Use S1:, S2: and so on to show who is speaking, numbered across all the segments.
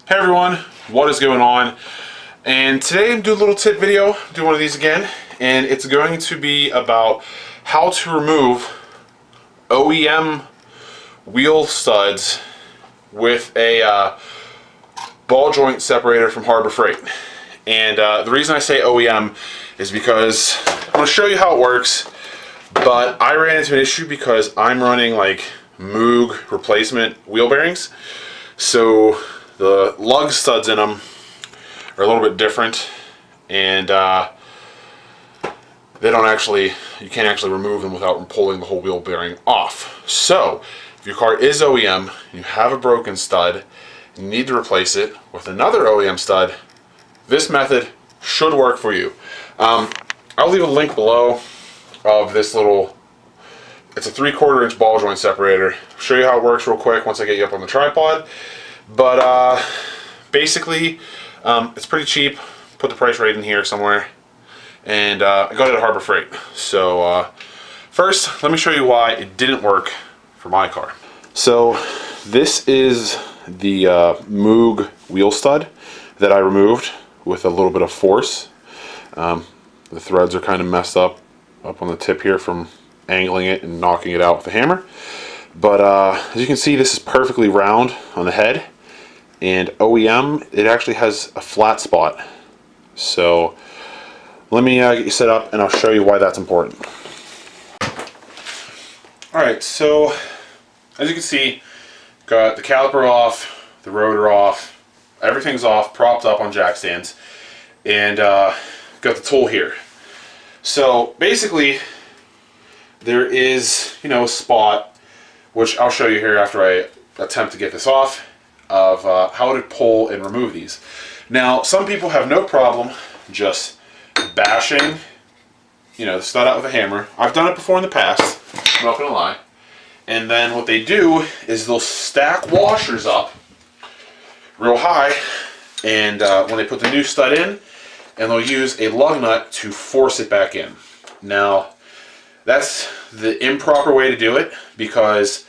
S1: Hey everyone, what is going on? And today I'm doing a little tip video, doing one of these again, and it's going to be about how to remove OEM wheel studs with a ball joint separator from Harbor Freight. And the reason I say OEM is because I'm going to show you how it works, but I ran into an issue because I'm running like Moog replacement wheel bearings. So the lug studs in them are a little bit different, and they don't actually, you can't actually remove them without pulling the whole wheel bearing off. So if your car is OEM, you have a broken stud, and you need to replace it with another OEM stud, this method should work for you. I'll leave a link below of this little, it's a 3/4 inch ball joint separator. I'll show you how it works real quick once I get you up on the tripod. But basically, it's pretty cheap. Put the price right in here somewhere. And I got it at Harbor Freight. So first, let me show you why it didn't work for my car. So this is the Moog wheel stud that I removed with a little bit of force. The threads are kind of messed up on the tip here from angling it and knocking it out with a hammer. But as you can see, this is perfectly round on the head. And OEM, it actually has a flat spot. So let me get you set up and I'll show you why that's important. Alright, so as you can see, got the caliper off, the rotor off, everything's off, propped up on jack stands, and got the tool here. So basically, there is, a spot, which I'll show you here after I attempt to get this off, of how to pull and remove these. Now, some people have no problem just bashing, the stud out with a hammer. I've done it before in the past, I'm not gonna lie. And then what they do is they'll stack washers up real high, and when they put the new stud in, and they'll use a lug nut to force it back in. Now, that's the improper way to do it, because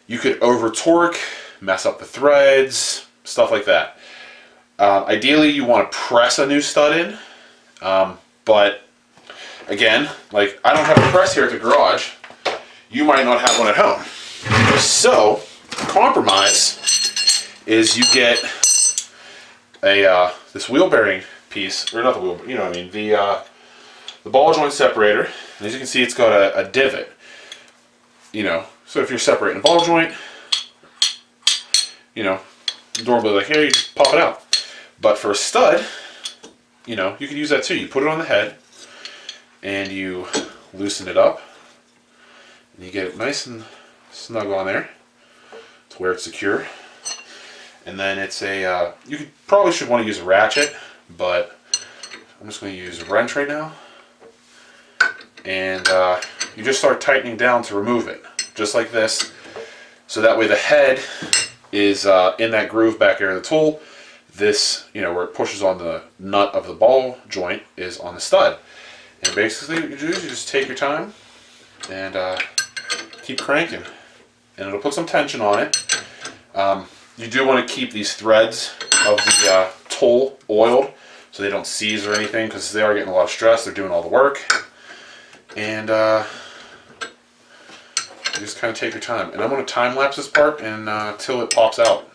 S1: you could over torque, mess up the threads, stuff like that. Ideally, you want to press a new stud in, but again, like I don't have a press here at the garage. You might not have one at home. So, compromise is you get a this wheel bearing piece, or not the wheel, you know what I mean, the ball joint separator. And as you can see, it's got a divot. So if you're separating a ball joint, normally like here, you just pop it out. But for a stud, you could use that too. You put it on the head and you loosen it up and you get it nice and snug on there to where it's secure. And then it's a, you probably should want to use a ratchet, but I'm just going to use a wrench right now. And you just start tightening down to remove it, just like this. So that way the head is in that groove back here of the tool. This, where it pushes on the nut of the ball joint is on the stud. And basically what you do is you just take your time and keep cranking. And it'll put some tension on it. You do want to keep these threads of the tool oiled so they don't seize or anything, because they are getting a lot of stress. They're doing all the work. And you just kind of take your time. And I'm going to time lapse this part until it pops out.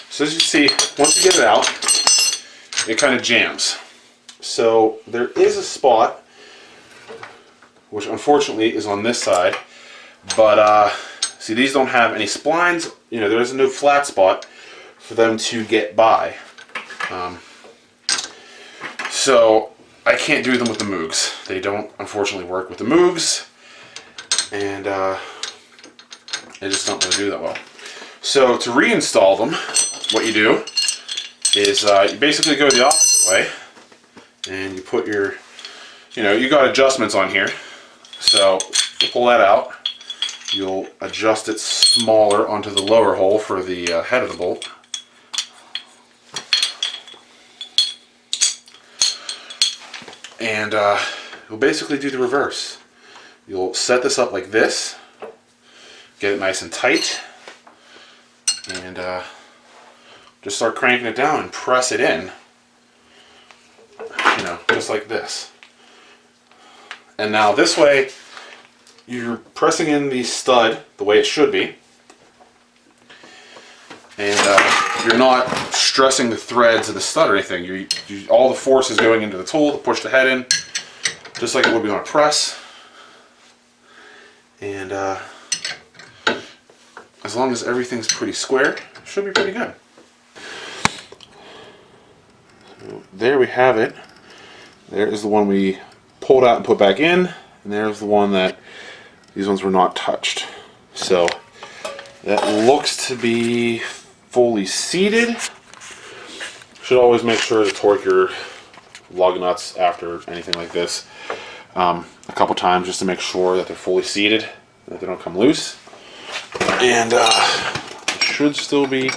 S1: So as you see, once you get it out, it kind of jams. So there is a spot, which unfortunately is on this side, but see, these don't have any splines. There is no flat spot for them to get by. So I can't do them with the Moogs. They don't unfortunately work with the Moogs, and I just don't really do that well. So to reinstall them, what you do is you basically go the opposite way, and you put your, you got adjustments on here. So you pull that out, you'll adjust it smaller onto the lower hole for the head of the bolt. And you'll basically do the reverse. You'll set this up like this, get it nice and tight, and just start cranking it down and press it in, you know, just like this. And now this way, you're pressing in the stud the way it should be, and you're not stressing the threads of the stud or anything. All the force is going into the tool to push the head in, just like it would be on a press. And as long as everything's pretty square, it should be pretty good. So there we have it. There is the one we pulled out and put back in, and there's the one that these ones were not touched. So that looks to be fully seated. Should always make sure to torque your lug nuts after anything like this a couple times, just to make sure that they're fully seated, that they don't come loose. And it should still be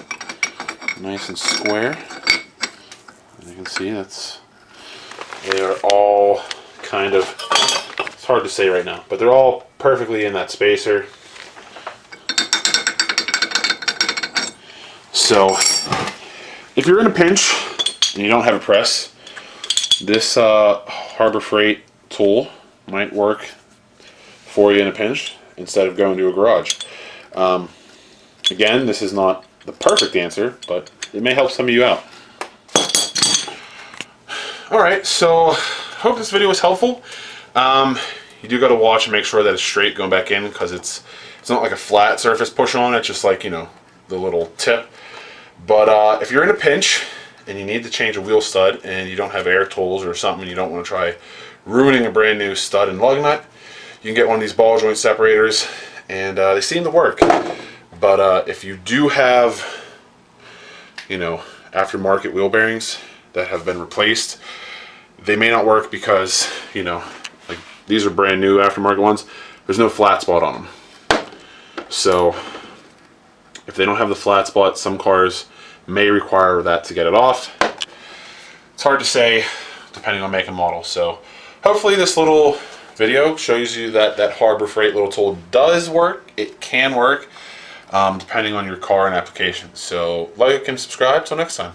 S1: nice and square. As you can see, they are all kind of, it's hard to say right now, but they're all perfectly in that spacer. So if you're in a pinch and you don't have a press, this Harbor Freight tool might work for you in a pinch instead of going to a garage. Again, this is not the perfect answer, but it may help some of you out. Alright, so hope this video was helpful. You do got to watch and make sure that it's straight going back in, because it's not like a flat surface push on, it's just like, you know, the little tip. But if you're in a pinch and you need to change a wheel stud and you don't have air tools or something, and you don't want to try ruining a brand new stud and lug nut, you can get one of these ball joint separators, and they seem to work. But if you do have, you know, aftermarket wheel bearings that have been replaced, they may not work because, you know, like these are brand new aftermarket ones, there's no flat spot on them. So if they don't have the flat spot, some cars may require that to get it off. It's hard to say depending on make and model. So hopefully this little video shows you that that Harbor Freight little tool does work. It can work depending on your car and application. So like and subscribe. Till next time.